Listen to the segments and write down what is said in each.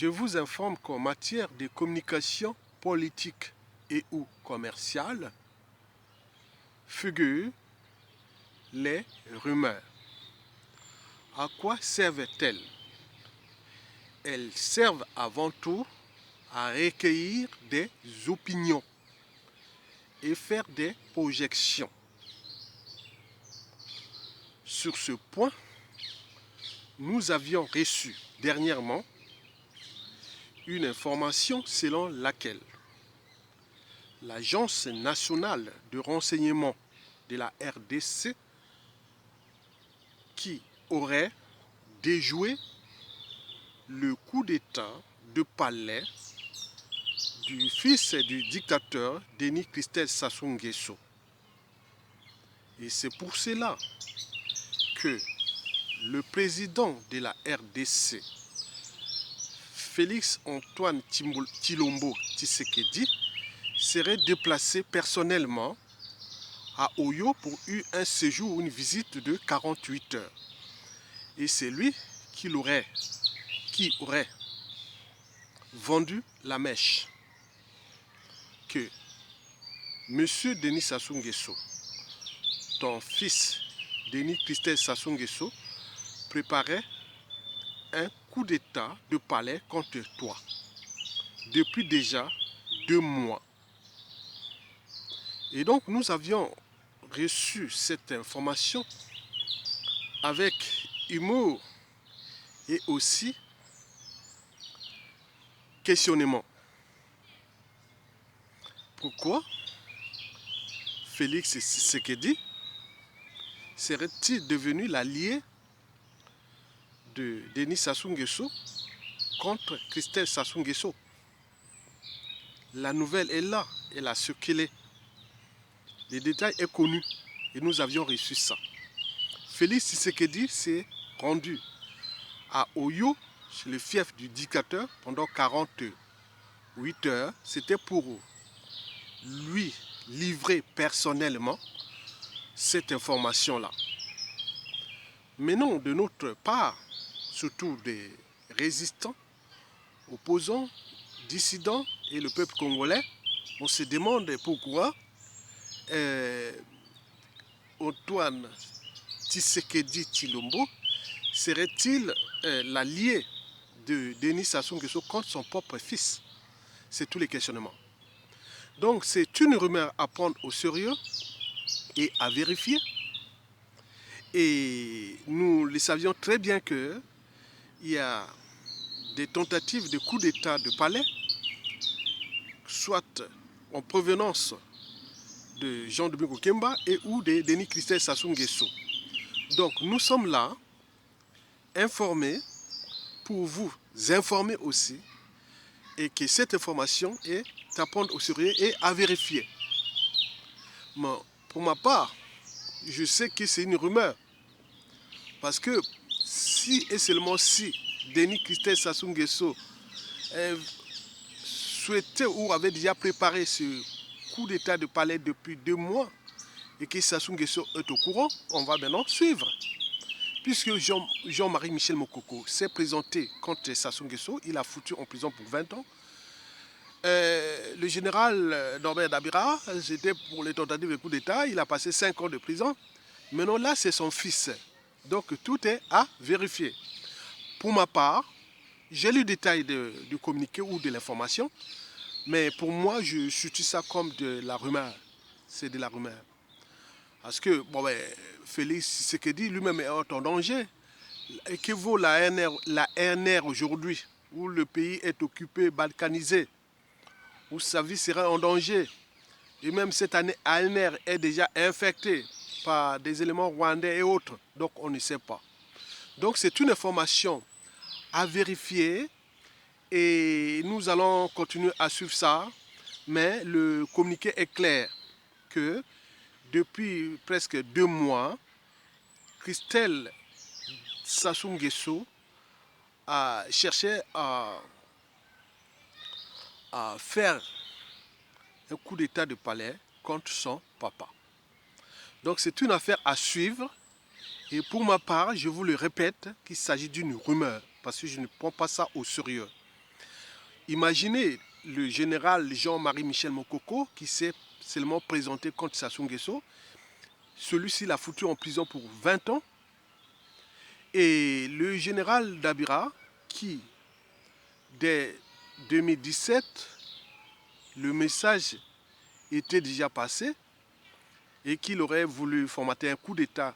Je vous informe qu'en matière de communication politique et ou commerciale, figurent les rumeurs. À quoi servent-elles? Elles servent avant tout à recueillir des opinions et faire des projections. Sur ce point, nous avions reçu dernièrement une information selon laquelle l'Agence nationale de renseignement de la RDC qui aurait déjoué le coup d'État de palais du fils du dictateur Denis Christel Sassou Nguesso. Et c'est pour cela que le président de la RDC, Félix Antoine Tshilombo Tshisekedi, serait déplacé personnellement à Oyo pour un séjour ou une visite de 48 heures. Et c'est lui qui aurait vendu la mèche que M. Denis Sassou Nguesso, ton fils Denis Christel Sassou Nguesso, préparait un coup d'État de palais contre toi depuis déjà 2 mois. Et donc nous avions reçu cette information avec humour et aussi questionnement. Pourquoi Félix Tshisekedi serait-il devenu l'allié de Denis Sassou Nguesso contre Christel Sassou Nguesso? La nouvelle est là, elle a ce qu'elle est. Le détail est connu et nous avions reçu ça. Félix Tshisekedi s'est rendu à Oyo, chez le fief du dictateur, pendant 48 heures. C'était pour lui livrer personnellement cette information-là. Mais non, de notre part, surtout des résistants, opposants, dissidents et le peuple congolais, on se demande pourquoi Antoine Tshisekedi Tshilombo serait-il l'allié de Denis Sassou Nguesso contre son propre fils? C'est tous les questionnements. Donc c'est une rumeur à prendre au sérieux et à vérifier. Et nous le savions très bien qu'il y a des tentatives de coup d'État de palais, soit en provenance de Jean-Dominique Okemba et ou de Denis Christel Sassou Nguesso. Donc nous sommes là, informés, pour vous informer aussi, et que cette information est à prendre au sérieux et à vérifier. Mais pour ma part, je sais que c'est une rumeur. Parce que si et seulement si Denis Christel Sassou Nguesso souhaitait ou avait déjà préparé ce coup d'État de palais depuis 2 mois et que Sassou Nguesso est au courant, on va maintenant suivre. Puisque Jean-Marie Michel Mokoko s'est présenté contre Sassou Nguesso, il a foutu en prison pour 20 ans. Le général Norbert Dabira, c'était pour les tentatives de coup d'État, il a passé 5 ans de prison. Maintenant là, c'est son fils. Donc tout est à vérifier. Pour ma part, j'ai lu le détail du communiqué ou de l'information, mais pour moi, je situe ça comme de la rumeur. C'est de la rumeur. Parce que Félix Tshisekedi lui-même est en danger. Et que vaut la RNR aujourd'hui, où le pays est occupé, balkanisé, où sa vie serait en danger. Et même cette année, ANR est déjà infectée par des éléments rwandais et autres. Donc on ne sait pas. Donc c'est une information à vérifier et nous allons continuer à suivre ça. Mais le communiqué est clair que depuis presque 2 mois, Christel Sassou Nguesso a cherché à faire un coup d'État de palais contre son papa. Donc c'est une affaire à suivre. Et pour ma part, je vous le répète qu'il s'agit d'une rumeur, parce que je ne prends pas ça au sérieux. Imaginez le général Jean-Marie Michel Mokoko qui s'est seulement présenté contre Sassou Nguesso. Celui-ci l'a foutu en prison pour 20 ans. Et le général Dabira qui, dès 2017, le message était déjà passé et qu'il aurait voulu formater un coup d'État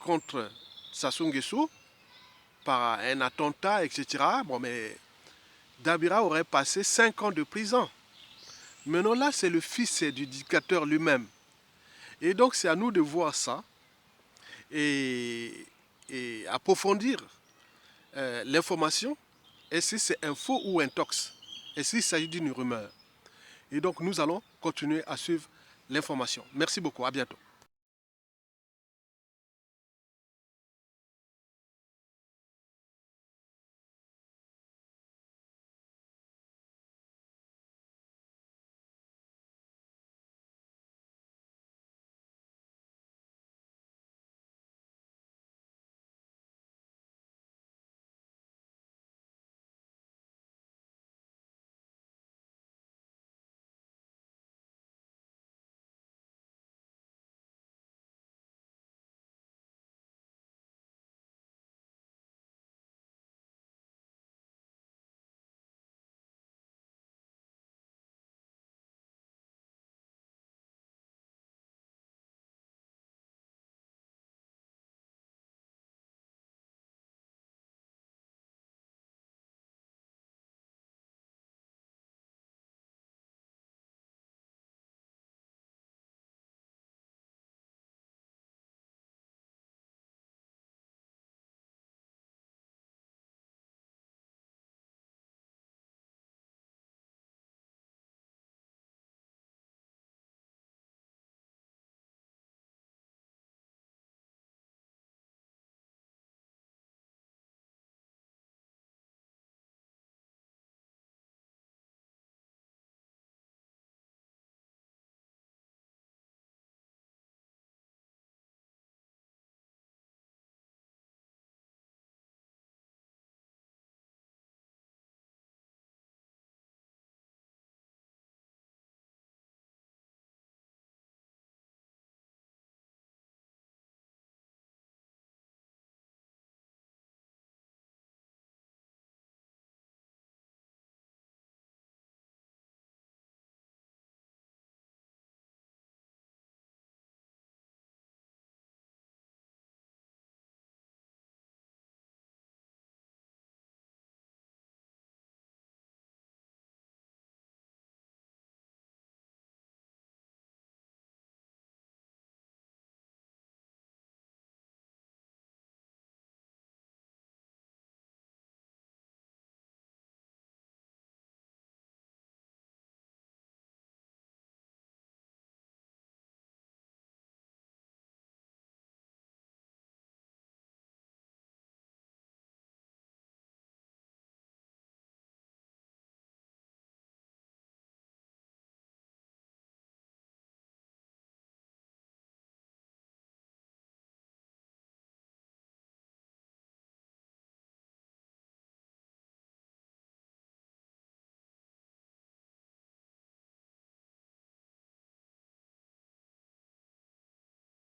contre Sassou Nguesso par un attentat, etc. Bon, mais Dabira aurait passé 5 ans de prison. Maintenant là, c'est le fils du dictateur lui-même. Et donc c'est à nous de voir ça et approfondir l'information. Est-ce que c'est un faux ou un tox? Est-ce qu'il s'agit d'une rumeur? Et donc nous allons continuer à suivre l'information. Merci beaucoup, à bientôt.